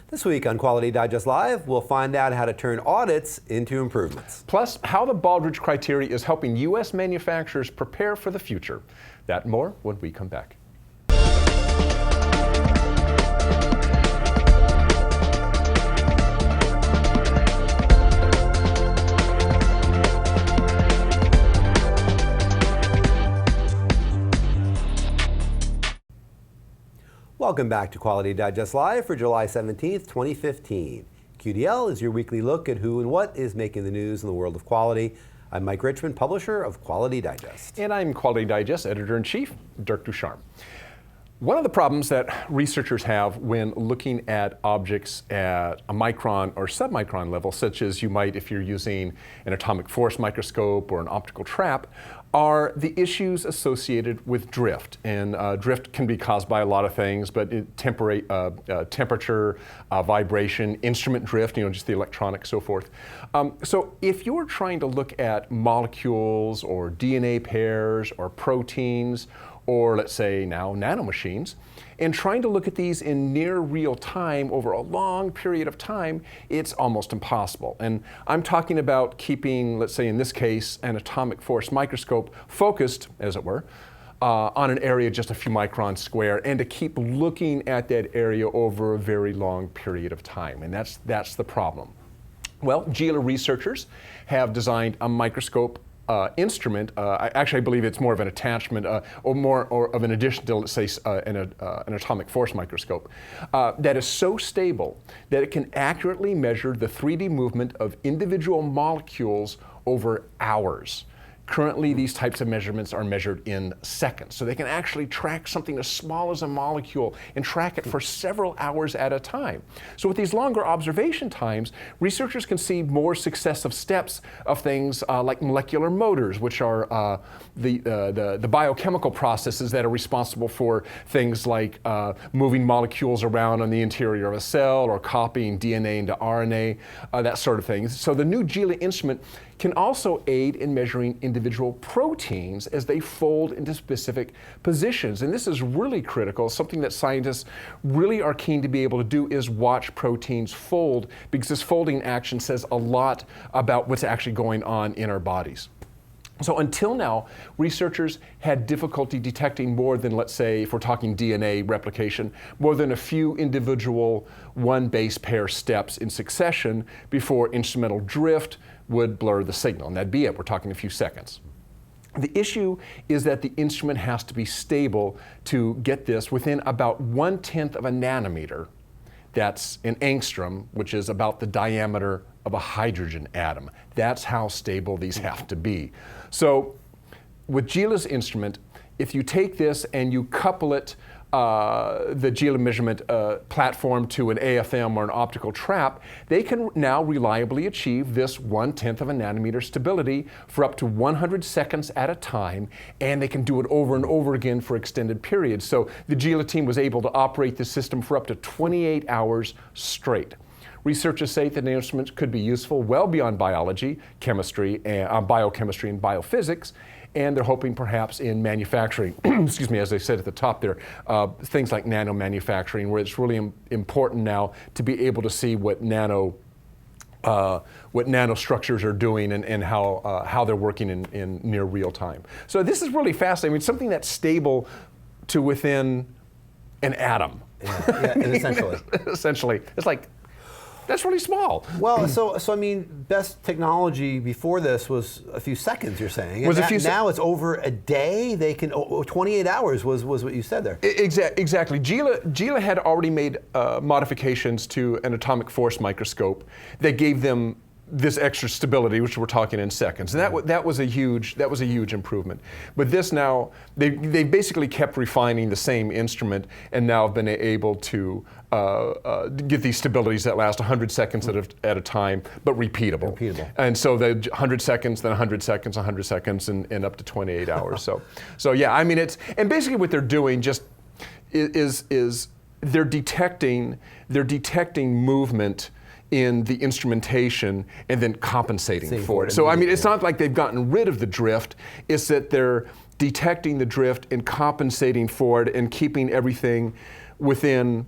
This week on Quality Digest Live, we'll find out how to turn audits into improvements. Plus, how the Baldrige criteria is helping U.S. manufacturers prepare for the future. That and more when we come back. Welcome back to Quality Digest Live for July 17th, 2015. QDL is your weekly look at who and what is making the news in the world of quality. I'm Mike Richmond, publisher of Quality Digest. And I'm Quality Digest Editor-in-Chief, Dirk Ducharme. One of the problems that researchers have when looking at objects at a micron or submicron level, such as you might if you're using an atomic force microscope or an optical trap, are the issues associated with drift. And drift can be caused by a lot of things, but temperature, vibration, instrument drift, just the electronics, so forth. So if you're trying to look at molecules or DNA pairs or proteins, or let's say now nanomachines, and trying to look at these in near real time over a long period of time, it's almost impossible. And I'm talking about keeping, let's say in this case, an atomic force microscope focused, as it were, on an area just a few microns square, and to keep looking at that area over a very long period of time. And that's the problem. Well, GILA researchers have designed a microscope instrument. I believe it's more of an attachment or of an addition to, let's say, an atomic force microscope that is so stable that it can accurately measure the 3D movement of individual molecules over hours. Currently, these types of measurements are measured in seconds. So they can actually track something as small as a molecule and track it for several hours at a time. So with these longer observation times, researchers can see more successive steps of things like molecular motors, which are the biochemical processes that are responsible for things like moving molecules around on the interior of a cell or copying DNA into RNA, that sort of thing. So the new GILA instrument can also aid in measuring individual proteins as they fold into specific positions. And this is really critical. Something that scientists really are keen to be able to do is watch proteins fold, because this folding action says a lot about what's actually going on in our bodies. So until now, researchers had difficulty detecting more than, let's say, if we're talking DNA replication, more than a few individual one base pair steps in succession before instrumental drift would blur the signal, and that'd be it. We're talking a few seconds. The issue is that the instrument has to be stable to get this within about 1/10 of a nanometer. That's an angstrom, which is about the diameter of a hydrogen atom. That's how stable these have to be. So with GILA's instrument, if you take this and you couple it, the GILA measurement platform to an AFM or an optical trap, they can now reliably achieve this 1/10 of a nanometer stability for up to 100 seconds at a time, and they can do it over and over again for extended periods. So the GILA team was able to operate the system for up to 28 hours straight. Researchers say that the instruments could be useful well beyond biology, chemistry, biochemistry, and biophysics, and they're hoping perhaps in manufacturing, excuse me, as I said at the top there, things like nano manufacturing, where it's really important now to be able to see what nanostructures are doing and how they're working in near real time. So this is really fascinating. I mean, something that's stable to within an atom. Yeah, and essentially. Essentially. It's like, that's really small. Well, so I mean, best technology before this was a few seconds, you're saying. And now it's over a day. They can 28 hours was what you said there. Exactly. GILA had already made modifications to an atomic force microscope that gave them this extra stability, which we're talking in seconds, and that was a huge improvement. But this now, they basically kept refining the same instrument, and now have been able to get these stabilities that last 100 seconds at a time, but repeatable. And so the 100 seconds, then 100 seconds, 100 seconds, and up to 28 hours. So yeah, I mean, and basically what they're doing just is they're detecting movement in the instrumentation and then compensating for it. So I mean, it's not like they've gotten rid of the drift, it's that they're detecting the drift and compensating for it and keeping everything within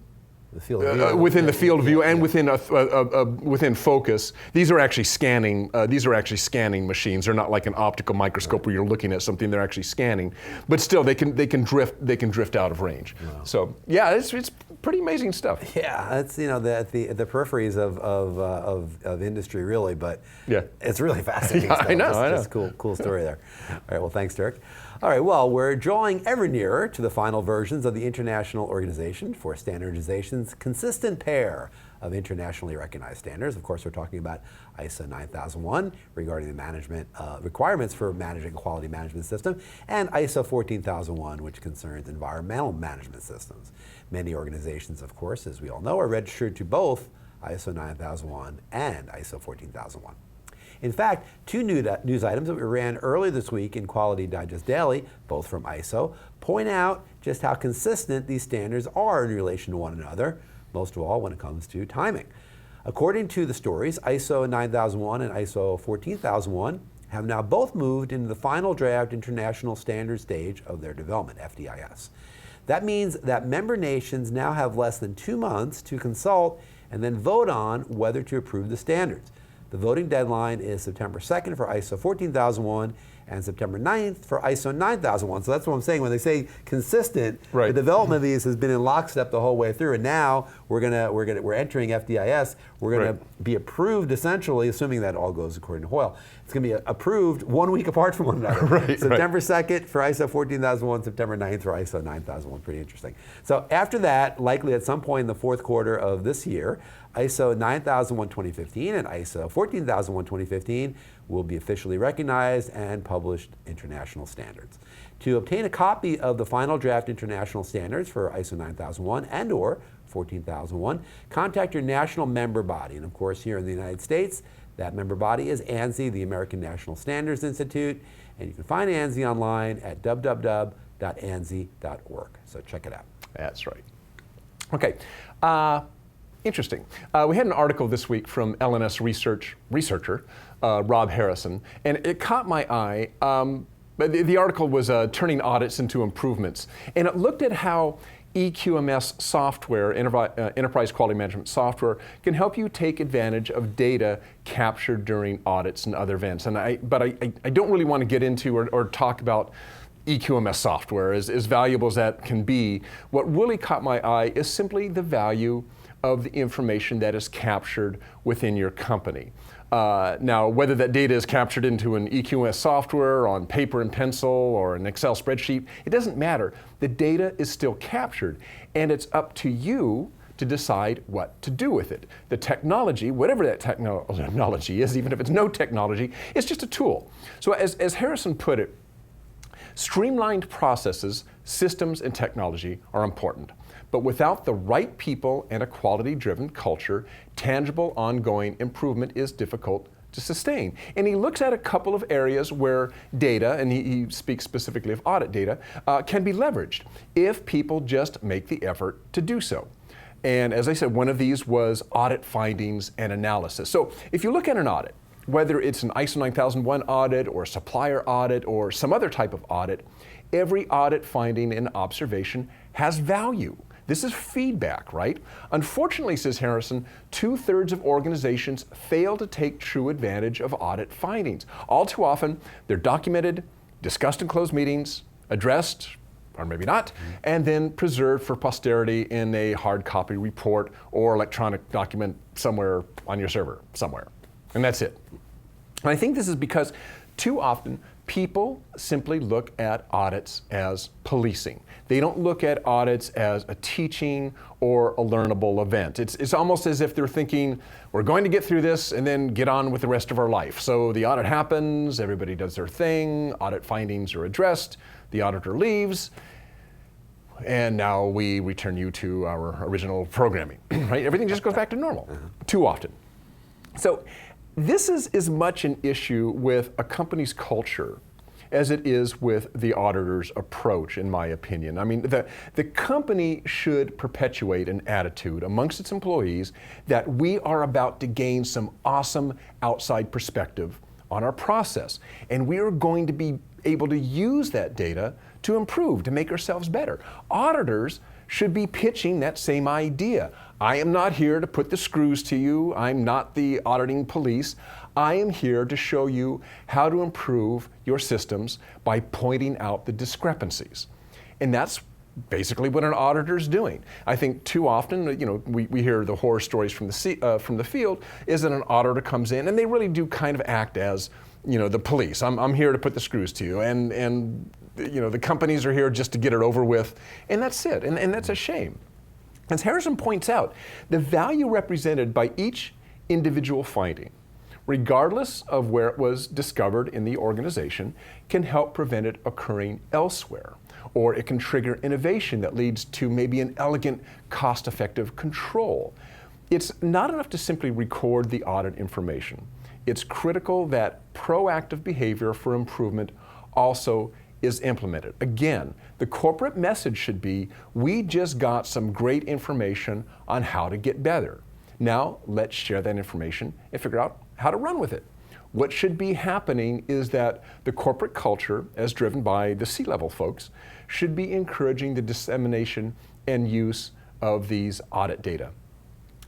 The field of view. Within the field of view and within focus, these are actually scanning. These are actually scanning machines. They're not like an optical microscope where you're looking at something. They're actually scanning, but still they can drift out of range. Wow. So yeah, it's pretty amazing stuff. Yeah, it's the peripheries of industry really, but yeah, it's really fascinating. Yeah, stuff. I know. It's cool story there. All right, well, thanks, Dirk. All right, well, we're drawing ever nearer to the final versions of the International Organization for Standardization's consistent pair of internationally recognized standards. Of course, we're talking about ISO 9001 regarding the management requirements for managing a quality management system, and ISO 14001, which concerns environmental management systems. Many organizations, of course, as we all know, are registered to both ISO 9001 and ISO 14001. In fact, two news items that we ran earlier this week in Quality Digest Daily, both from ISO, point out just how consistent these standards are in relation to one another, most of all when it comes to timing. According to the stories, ISO 9001 and ISO 14001 have now both moved into the final draft international standard stage of their development, FDIS. That means that member nations now have less than 2 months to consult and then vote on whether to approve the standards. The voting deadline is September 2nd for ISO 14001 and September 9th for ISO 9001. So that's what I'm saying when they say consistent. Right. The development of these has been in lockstep the whole way through, and now we're entering FDIS. We're going to be approved essentially, assuming that all goes according to Hoyle. It's going to be approved 1 week apart from one another. September 2nd for ISO 14001, September 9th for ISO 9001. Pretty interesting. So after that, likely at some point in the fourth quarter of this year, ISO 9001 2015 and ISO 14001 2015 will be officially recognized and published international standards. To obtain a copy of the final draft international standards for ISO 9001 and or 14001, contact your national member body. And of course, here in the United States, that member body is ANSI, the American National Standards Institute, and you can find ANSI online at www.ansi.org. So check it out. That's right. Okay. Interesting. We had an article this week from LNS researcher Rob Harrison, and it caught my eye. The article was turning audits into improvements, and it looked at how EQMS software, enterprise quality management software, can help you take advantage of data captured during audits and other events. But I don't really want to get into or talk about EQMS software, as valuable as that can be. What really caught my eye is simply the value of the information that is captured within your company. Now, whether that data is captured into an EQMS software, on paper and pencil, or an Excel spreadsheet, it doesn't matter. The data is still captured, and it's up to you to decide what to do with it. The technology, whatever that technology is, even if it's no technology, it's just a tool. So as Harrison put it, streamlined processes, systems, and technology are important. But without the right people and a quality-driven culture, tangible, ongoing improvement is difficult to sustain. And he looks at a couple of areas where data, and he speaks specifically of audit data, can be leveraged if people just make the effort to do so. And as I said, one of these was audit findings and analysis. So if you look at an audit, whether it's an ISO 9001 audit or a supplier audit or some other type of audit, every audit finding and observation has value. This is feedback, right? Unfortunately, says Harrison, 2/3 of organizations fail to take true advantage of audit findings. All too often, they're documented, discussed in closed meetings, addressed, or maybe not, and then preserved for posterity in a hard copy report or electronic document somewhere on your server, somewhere. And that's it. And I think this is because too often people simply look at audits as policing. They don't look at audits as a teaching or a learnable event. It's almost as if they're thinking, we're going to get through this and then get on with the rest of our life. So the audit happens, everybody does their thing, audit findings are addressed, the auditor leaves, and now we return you to our original programming, right? Everything just goes back to normal, too often. So this is as much an issue with a company's culture as it is with the auditor's approach, in my opinion. I mean, the company should perpetuate an attitude amongst its employees that we are about to gain some awesome outside perspective on our process, and we are going to be able to use that data to improve, to make ourselves better. Auditors should be pitching that same idea. I am not here to put the screws to you. I'm not the auditing police. I am here to show you how to improve your systems by pointing out the discrepancies. And that's basically what an auditor is doing. I think too often, we hear the horror stories from the field, is that an auditor comes in and they really do kind of act as, the police. I'm here to put the screws to you, and the companies are here just to get it over with, and that's it, and that's a shame. As Harrison points out, the value represented by each individual finding, regardless of where it was discovered in the organization, can help prevent it occurring elsewhere. Or it can trigger innovation that leads to maybe an elegant, cost-effective control. It's not enough to simply record the audit information. It's critical that proactive behavior for improvement also is implemented. Again, the corporate message should be, we just got some great information on how to get better. Now, let's share that information and figure out how to run with it. What should be happening is that the corporate culture, as driven by the C-level folks, should be encouraging the dissemination and use of these audit data.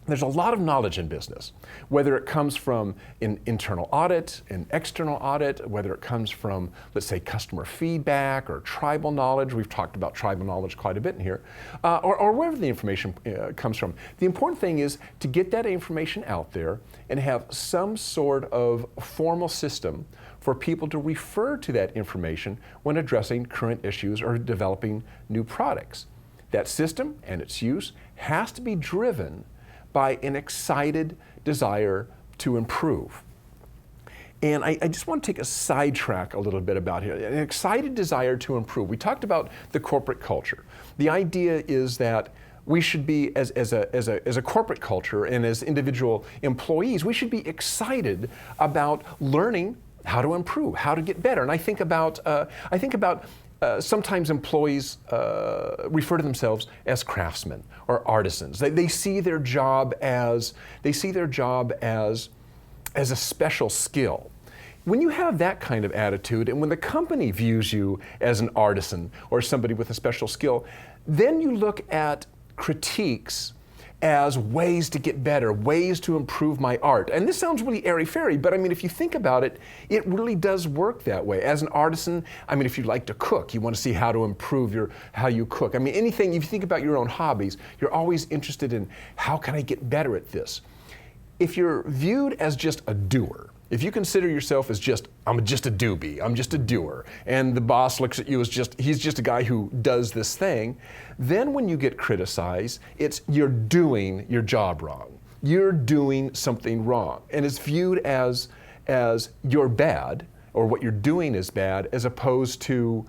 There's a lot of knowledge in business, whether it comes from an internal audit, an external audit, whether it comes from, let's say, customer feedback or tribal knowledge. We've talked about tribal knowledge quite a bit in here, or wherever the information comes from. The important thing is to get that information out there and have some sort of formal system for people to refer to that information when addressing current issues or developing new products. That system and its use has to be driven by an excited desire to improve. And I just want to take a sidetrack a little bit about here. An excited desire to improve. We talked about the corporate culture. The idea is that we should be, as a corporate culture and as individual employees, we should be excited about learning how to improve, how to get better. And I think about sometimes employees refer to themselves as craftsmen or artisans. They see their job as a special skill. When you have that kind of attitude, and when the company views you as an artisan or somebody with a special skill, then you look at critiques as ways to get better, ways to improve my art. And this sounds really airy-fairy, but I mean, if you think about it, it really does work that way. As an artisan, I mean, if you like to cook, you want to see how to improve how you cook. I mean, anything, if you think about your own hobbies, you're always interested in how can I get better at this? If you're viewed as just a doer, if you consider yourself as I'm just a doobie, I'm just a doer, and the boss looks at you as he's just a guy who does this thing, then when you get criticized, it's you're doing your job wrong. You're doing something wrong. And it's viewed as you're bad, or what you're doing is bad, as opposed to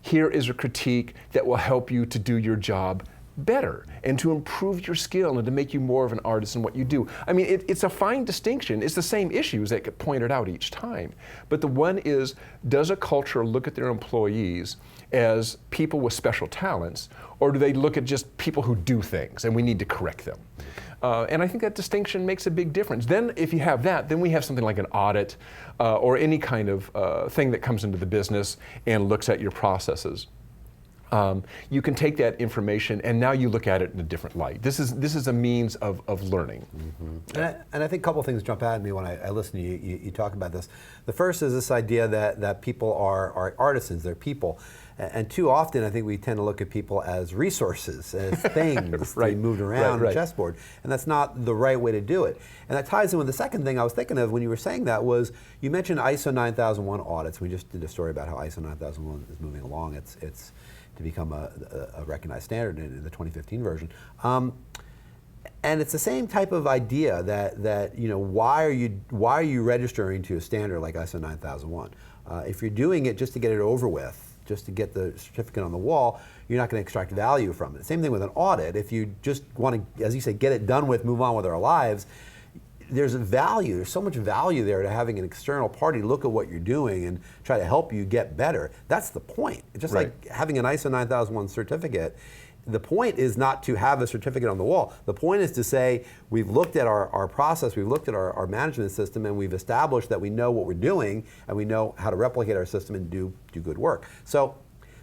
here is a critique that will help you to do your job better and to improve your skill and to make you more of an artist in what you do. I mean, it's a fine distinction. It's the same issues that get pointed out each time. But the one is, does a culture look at their employees as people with special talents, or do they look at just people who do things and we need to correct them? And I think that distinction makes a big difference. Then if you have that, then we have something like an audit or any kind of thing that comes into the business and looks at your processes. You can take that information and now you look at it in a different light. This is a means of learning. Mm-hmm. And I think a couple of things jump out at me when I listen to you talk about this. The first is this idea that people are artisans, they're people. And too often I think we tend to look at people as resources, as things to be moved around a chessboard. And that's not the right way to do it. And that ties in with the second thing I was thinking of when you were saying that was, you mentioned ISO 9001 audits. We just did a story about how ISO 9001 is moving along. It's to become a recognized standard in the 2015 version. And it's the same type of idea that why are you registering to a standard like ISO 9001? If you're doing it just to get it over with, just to get the certificate on the wall, you're not going to extract value from it. Same thing with an audit. If you just want to, as you say, get it done with, move on with our lives, there's so much value there to having an external party look at what you're doing and try to help you get better. That's the point. Just like having an ISO 9001 certificate, the point is not to have a certificate on the wall. The point is to say, we've looked at our process, we've looked at our management system, and we've established that we know what we're doing, and we know how to replicate our system and do good work. So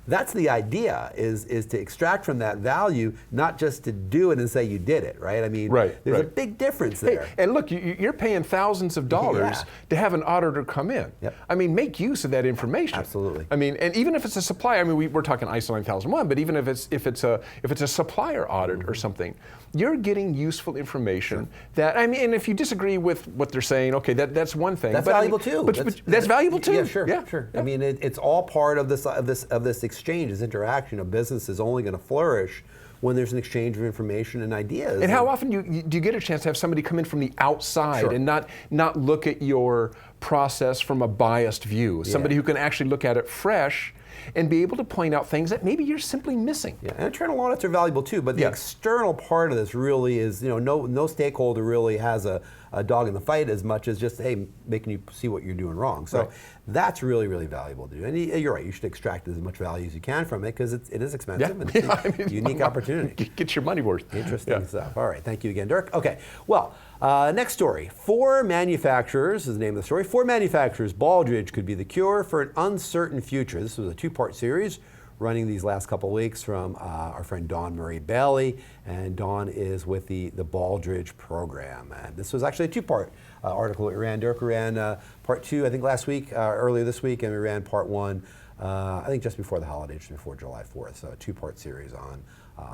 that's the idea, is to extract from that value, not just to do it and say you did it, right? I mean, there's a big difference there. Hey, and look, you're paying thousands of dollars to have an auditor come in. Yep. I mean, make use of that information. Absolutely. I mean, and even if it's a supplier, I mean, we're talking ISO 9001, but even if it's a supplier audit or something, you're getting useful information that, I mean, and if you disagree with what they're saying, okay, that's one thing. That's but valuable too. But that's valuable too. Yeah, sure. Yeah. I mean, it's all part of this exchange, this interaction. A business is only going to flourish when there's an exchange of information and ideas. And how often do you get a chance to have somebody come in from the outside and not look at your process from a biased view? Somebody who can actually look at it fresh and be able to point out things that maybe you're simply missing. Yeah, and internal audits are valuable too, but the external part of this really is, no stakeholder really has a dog in the fight as much as just, hey, making you see what you're doing wrong. So that's really, really valuable to do. And you're right, you should extract as much value as you can from it because it is expensive and it's a unique opportunity. Get your money worth. Interesting stuff. All right, thank you again, Dirk. Okay, well, next story. 4 manufacturers is the name of the story. 4 manufacturers, Baldrige could be the cure for an uncertain future. This was a 2-part series running these last couple of weeks from our friend Dawn Marie Bailey, and Dawn is with the Baldrige program. And this was actually a 2-part article that we ran. Dirk ran part 2, I think last week, earlier this week, and we ran part 1, I think just before the holidays, just before July 4th. So a 2-part series on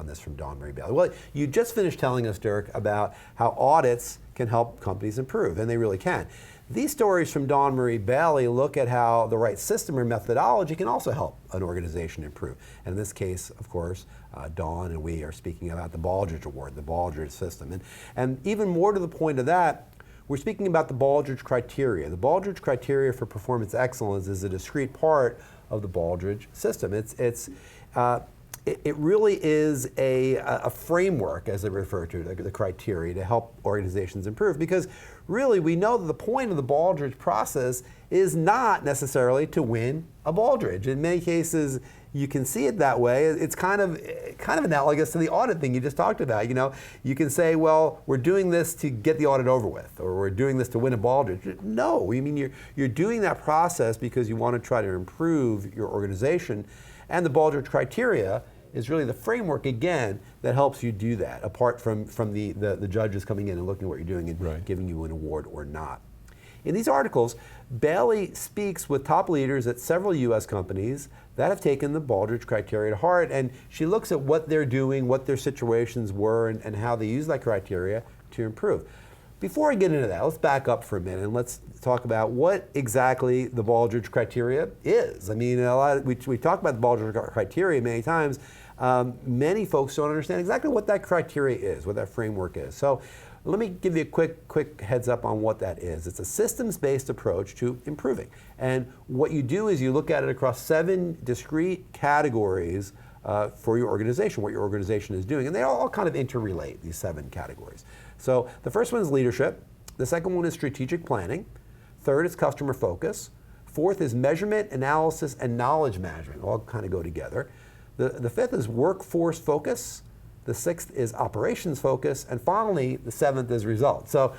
this from Dawn Marie Bailey. Well, you just finished telling us, Dirk, about how audits can help companies improve, and they really can. These stories from Dawn Marie Bailey look at how the right system or methodology can also help an organization improve. And in this case, of course, Dawn and we are speaking about the Baldrige Award, the Baldrige system. And even more to the point of that, we're speaking about the Baldrige criteria. The Baldrige criteria for performance excellence is a discrete part of the Baldrige system. It really is a framework, as they refer to the criteria, to help organizations improve. Because really, we know that the point of the Baldrige process is not necessarily to win a Baldrige. In many cases, you can see it that way. It's kind of analogous to the audit thing you just talked about. You can say, well, we're doing this to get the audit over with, or we're doing this to win a Baldrige. No, I mean you're doing that process because you want to try to improve your organization, and the Baldrige criteria is really the framework, again, that helps you do that, apart from the judges coming in and looking at what you're doing and giving you an award or not. In these articles, Bailey speaks with top leaders at several U.S. companies that have taken the Baldrige criteria to heart, and she looks at what they're doing, what their situations were, and how they use that criteria to improve. Before I get into that, let's back up for a minute and let's talk about what exactly the Baldrige criteria is. I mean, we talk about the Baldrige criteria many times. Many folks don't understand exactly what that criteria is, what that framework is. So let me give you a quick heads up on what that is. It's a systems-based approach to improving. And what you do is you look at it across 7 discrete categories for your organization, what your organization is doing. And they all kind of interrelate, these 7 categories. So the first one is leadership. The second one is strategic planning. Third is customer focus. Fourth is measurement, analysis, and knowledge management. All kind of go together. The fifth is workforce focus. The 6th is operations focus. And finally, the 7th is results. So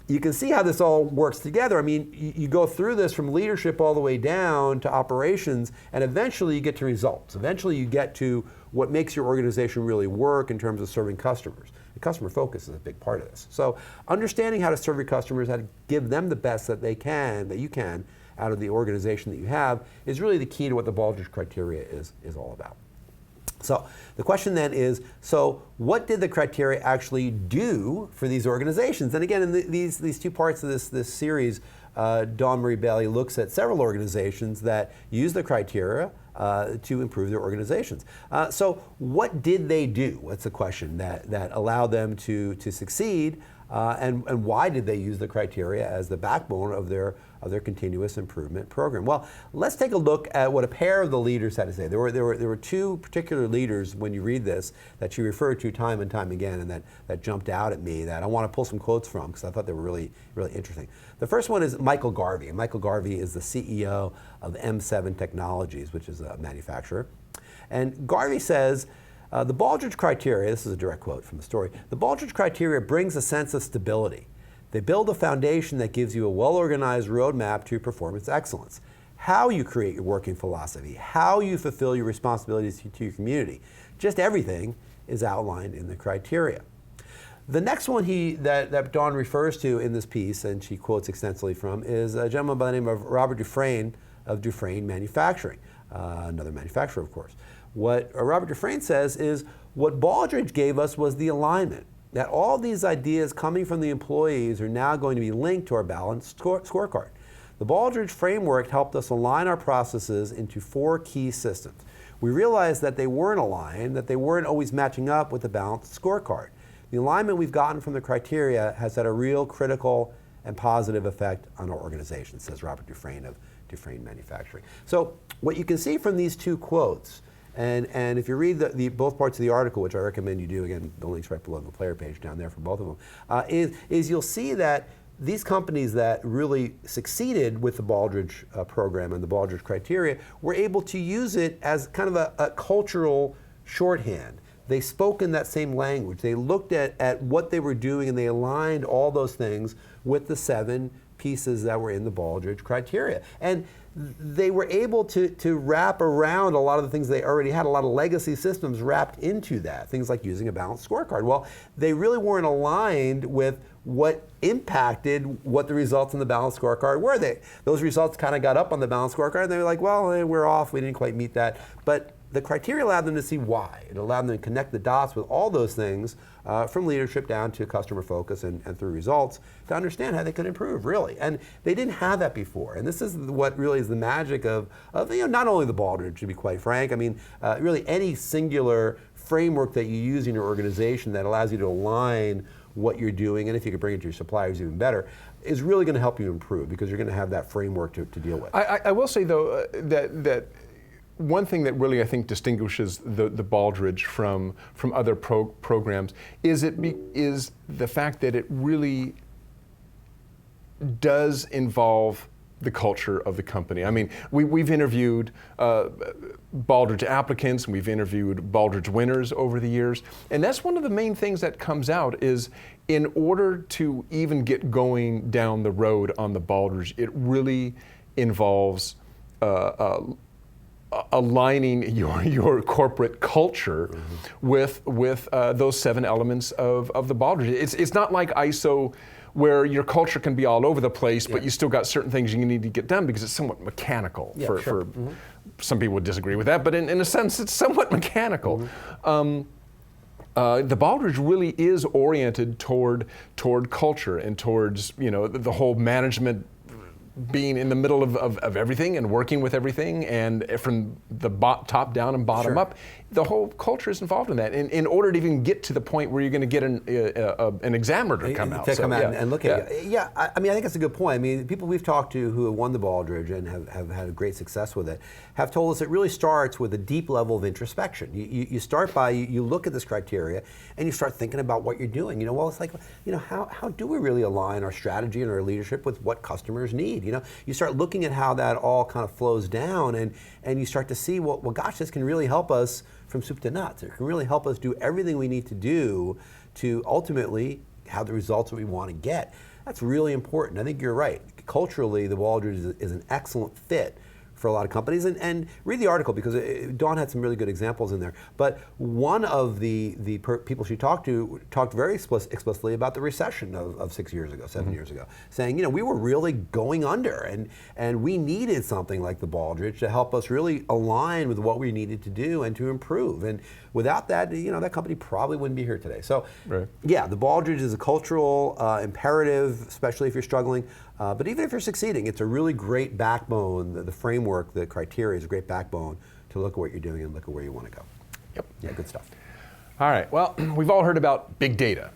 you can see how this all works together. I mean, you go through this from leadership all the way down to operations, and eventually you get to results. Eventually you get to what makes your organization really work in terms of serving customers. And customer focus is a big part of this. So understanding how to serve your customers, how to give them the best that you can out of the organization that you have, is really the key to what the Baldrige criteria is all about. So the question then is, so what did the criteria actually do for these organizations? And again, in these 2 parts of this series, Dawn Marie Bailey looks at several organizations that use the criteria to improve their organizations. So what did they do? What's the question that allowed them to succeed? And why did they use the criteria as the backbone of their continuous improvement program? Well, let's take a look at what a pair of the leaders had to say. There were 2 particular leaders when you read this that she referred to time and time again, and that jumped out at me that I want to pull some quotes from because I thought they were really, really interesting. The first one is Michael Garvey. And Michael Garvey is the CEO of M7 Technologies, which is a manufacturer. And Garvey says, the Baldrige criteria, this is a direct quote from the story, the Baldrige criteria brings a sense of stability. They build a foundation that gives you a well-organized roadmap to performance excellence. how you create your working philosophy, how you fulfill your responsibilities to your community. Just everything is outlined in the criteria. The next one that Dawn refers to in this piece, and she quotes extensively from, is a gentleman by the name of Robert Dufresne of Dufresne Manufacturing, another manufacturer, of course. What Robert Dufresne says is, what Baldrige gave us was the alignment, that all these ideas coming from the employees are now going to be linked to our balanced scorecard. The Baldrige framework helped us align our processes into 4 key systems. We realized that they weren't aligned, that they weren't always matching up with the balanced scorecard. The alignment we've gotten from the criteria has had a real critical and positive effect on our organization, says Robert Dufresne of Dufresne Manufacturing. So what you can see from these 2 quotes, and if you read both parts of the article, which I recommend you do, again, the link's right below the player page down there for both of them, is you'll see that these companies that really succeeded with the Baldrige program and the Baldrige criteria were able to use it as kind of a cultural shorthand. They spoke in that same language. They looked at what they were doing, and they aligned all those things with the 7 pieces that were in the Baldrige criteria. And they were able to wrap around a lot of the things they already had, a lot of legacy systems wrapped into that, things like using a balanced scorecard. Well, they really weren't aligned with what impacted what the results in the balanced scorecard were. Those results kind of got up on the balanced scorecard, and they were like, well, we're off, we didn't quite meet that. But the criteria allowed them to see why. It allowed them to connect the dots with all those things, from leadership down to customer focus and through results, to understand how they could improve, really. And they didn't have that before. And this is what really is the magic of not only the Baldrige, to be quite frank. I mean, really any singular framework that you use in your organization that allows you to align what you're doing, and if you could bring it to your suppliers, even better, is really going to help you improve, because you're going to have that framework to deal with. I will say, though, that one thing that really, I think, distinguishes the Baldrige from other programs is the fact that it really does involve the culture of the company. I mean, we've interviewed Baldrige applicants, and we've interviewed Baldrige winners over the years, and that's one of the main things that comes out is, in order to even get going down the road on the Baldrige, it really involves aligning your corporate culture with those 7 elements of the Baldrige. It's not like ISO, where your culture can be all over the place, but you still got certain things you need to get done because it's somewhat mechanical. For some people would disagree with that, but in a sense, it's somewhat mechanical. The Baldrige really is oriented toward culture and towards the whole management being in the middle of everything and working with everything, and from the top down and bottom up. The whole culture is involved in that. In order to even get to the point where you're going to get an examiner to come out. And look at it. Yeah, I mean, I think that's a good point. I mean, people we've talked to who have won the Baldrige and have had great success with it have told us it really starts with a deep level of introspection. You start by, you look at this criteria and you start thinking about what you're doing. Well, it's like, how do we really align our strategy and our leadership with what customers need? You start looking at how that all kind of flows down, and you start to see, well, gosh, this can really help us from soup to nuts. It can really help us do everything we need to do to ultimately have the results that we want to get. That's really important. I think you're right. Culturally, the Baldrige is an excellent fit for a lot of companies, and read the article, because Dawn had some really good examples in there. But one of the people she talked to talked very explicitly about the recession of 6 years ago, 7 years ago, saying, we were really going under, and we needed something like the Baldrige to help us really align with what we needed to do and to improve. And without that, that company probably wouldn't be here today. So, yeah, the Baldrige is a cultural imperative, especially if you're struggling. But even if you're succeeding, it's a really great backbone. The framework, the criteria is a great backbone to look at what you're doing and look at where you want to go. Yep. Yeah, good stuff. All right, well, we've all heard about big data.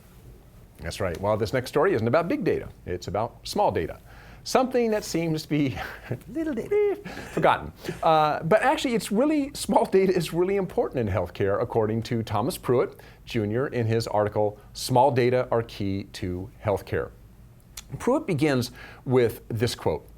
That's right. Well, this next story isn't about big data. It's about small data. Something that seems to be little data forgotten. But actually, small data is really important in healthcare, according to Thomas Pruitt, Jr. in his article, Small Data Are Key to Healthcare. Pruitt begins with this quote: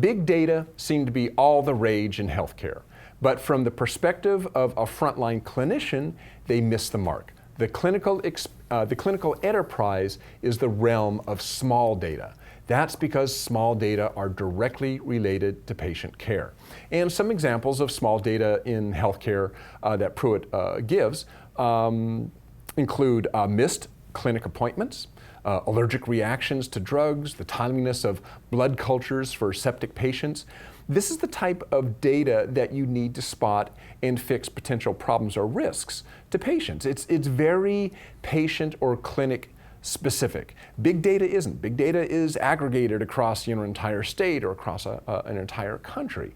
"Big data seem to be all the rage in healthcare, but from the perspective of a frontline clinician, they miss the mark. The clinical enterprise is the realm of small data. That's because small data are directly related to patient care. And some examples of small data in healthcare that Pruitt gives include missed clinic appointments, allergic reactions to drugs, the timeliness of blood cultures for septic patients. This is the type of data that you need to spot and fix potential problems or risks to patients. It's very patient or clinic specific. Big data isn't. Big data is aggregated across an entire state or across an entire country.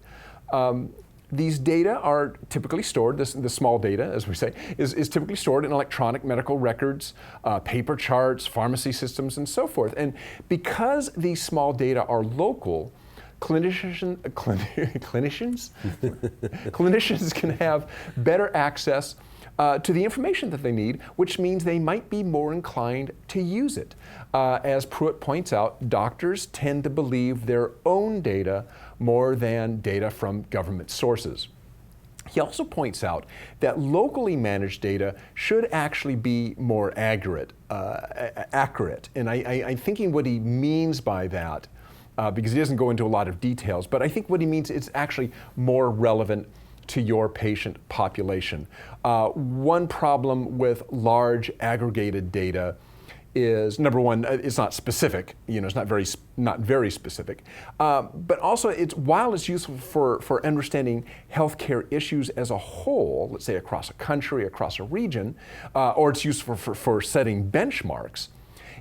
These data are typically stored, the small data, as we say, is typically stored in electronic medical records, paper charts, pharmacy systems, and so forth. And because these small data are local, clinicians can have better access to the information that they need, which means they might be more inclined to use it. As Pruitt points out, doctors tend to believe their own data more than data from government sources. He also points out that locally managed data should actually be more accurate. And I'm thinking what he means by that, because he doesn't go into a lot of details, but I think what he means is it's more relevant to your patient population. One problem with large aggregated data is, number one, it's not specific. It's not very specific. But also, while it's useful for understanding healthcare issues as a whole, let's say across a country, across a region, or it's useful for setting benchmarks,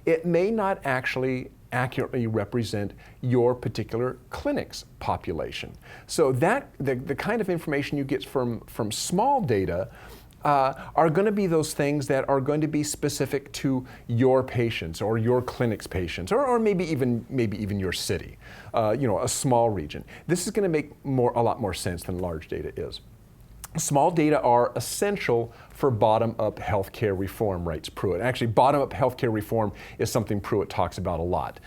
it may not actually accurately represent your particular clinic's population. So that the kind of information you get from small data are going to be those things that are going to be specific to your patients or your clinic's patients, or maybe even your city, a small region. This is going to make a lot more sense than large data is. Small data are essential for bottom-up healthcare reform, writes Pruitt. Actually, bottom-up healthcare reform is something Pruitt talks about a lot.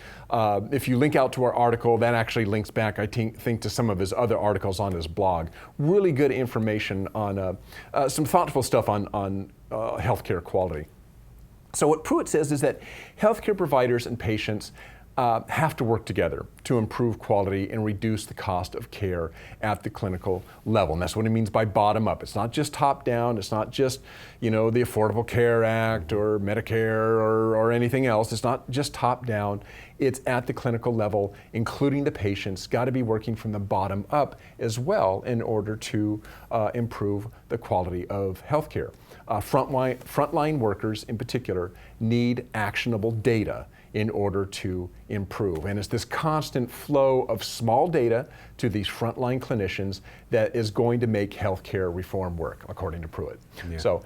If you link out to our article, that actually links back, I think, to some of his other articles on his blog. Really good information on some thoughtful stuff on healthcare quality. So what Pruitt says is that healthcare providers and patients have to work together to improve quality and reduce the cost of care at the clinical level. And that's what he means by bottom up. It's not just top down. It's not just, the Affordable Care Act or Medicare or anything else. It's not just top down. It's at the clinical level, including the patients, got to be working from the bottom up as well in order to improve the quality of healthcare. Frontline workers in particular need actionable data in order to improve. And it's this constant flow of small data to these frontline clinicians that is going to make healthcare reform work, according to Pruitt. Yeah. So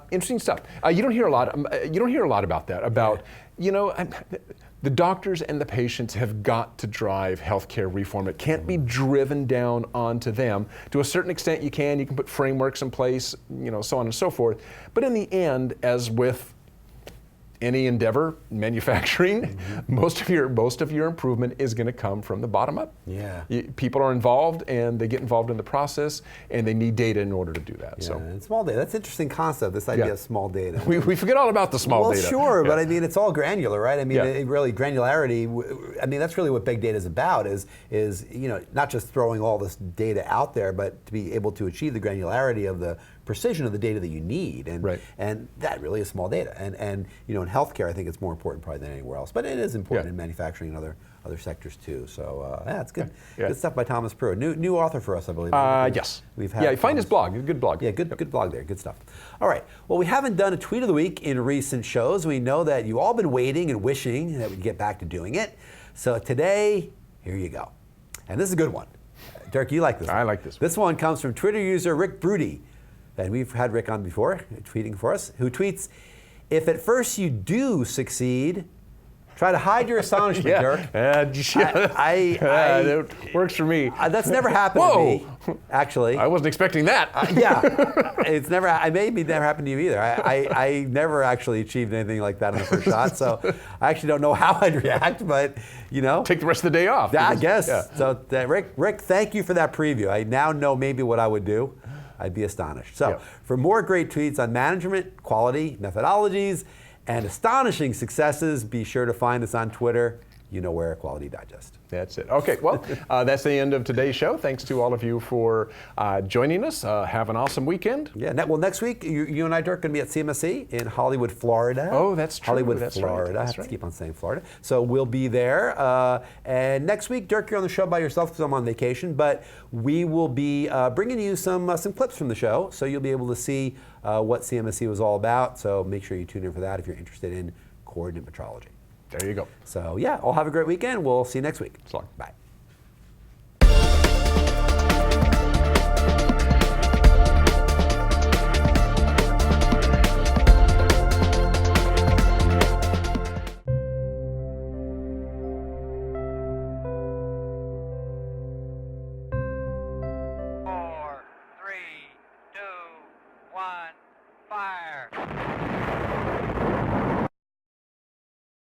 interesting stuff. You don't hear a lot about that. About the doctors and the patients have got to drive healthcare reform. It can't be driven down onto them. To a certain extent, you can put frameworks in place, so on and so forth. But in the end, as with any endeavor, manufacturing, most of your improvement is going to come from the bottom up. Yeah, people are involved, and they get involved in the process, and they need data in order to do that. Yeah, and small data. That's an interesting concept. This idea of small data. We forget all about the small data. Well, sure, but I mean, it's all granular, right? I mean, really granularity. I mean, that's really what big data is about. Is not just throwing all this data out there, but to be able to achieve the granularity of the precision of the data that you need, and that really is small data. And in healthcare, I think it's more important probably than anywhere else, but it is important in manufacturing and other sectors too. So it's good. Good stuff by Thomas Pruitt. New author for us, I believe. Yes. We've had find his blog. A good blog. Yeah, good blog there. Good stuff. All right. Well, we haven't done a tweet of the week in recent shows. We know that you've all been waiting and wishing that we'd get back to doing it. So today, here you go. And this is a good one. Dirk, you like this one. I like this one. This one comes from Twitter user Rick Broody. And we've had Rick on before, tweeting for us, who tweets, "If at first you do succeed, try to hide your astonishment, Dirk." That works for me. That's never happened to me, actually. I wasn't expecting that. It's never. It maybe never happened to you either. I never actually achieved anything like that in the first shot, so I actually don't know how I'd react, but take the rest of the day off. I guess. Yeah. So Rick, thank you for that preview. I now know maybe what I would do. I'd be astonished. So Yep. for more great tweets on management, quality, methodologies, and astonishing successes, be sure to find us on Twitter. You know where, Quality Digest. That's it. Okay, well, that's the end of today's show. Thanks to all of you for joining us. Have an awesome weekend. Yeah, well, next week, you and I, Dirk, are going to be at CMSC in Hollywood, Florida. Oh, that's true. Hollywood, That's Florida. right. I That's have to right. keep on saying Florida. So we'll be there. And next week, Dirk, you're on the show by yourself because I'm on vacation, but we will be bringing you some clips from the show, so you'll be able to see what CMSC was all about. So make sure you tune in for that if you're interested in coordinate metrology. There you go. So yeah, all have a great weekend. We'll see you next week. So long. Bye.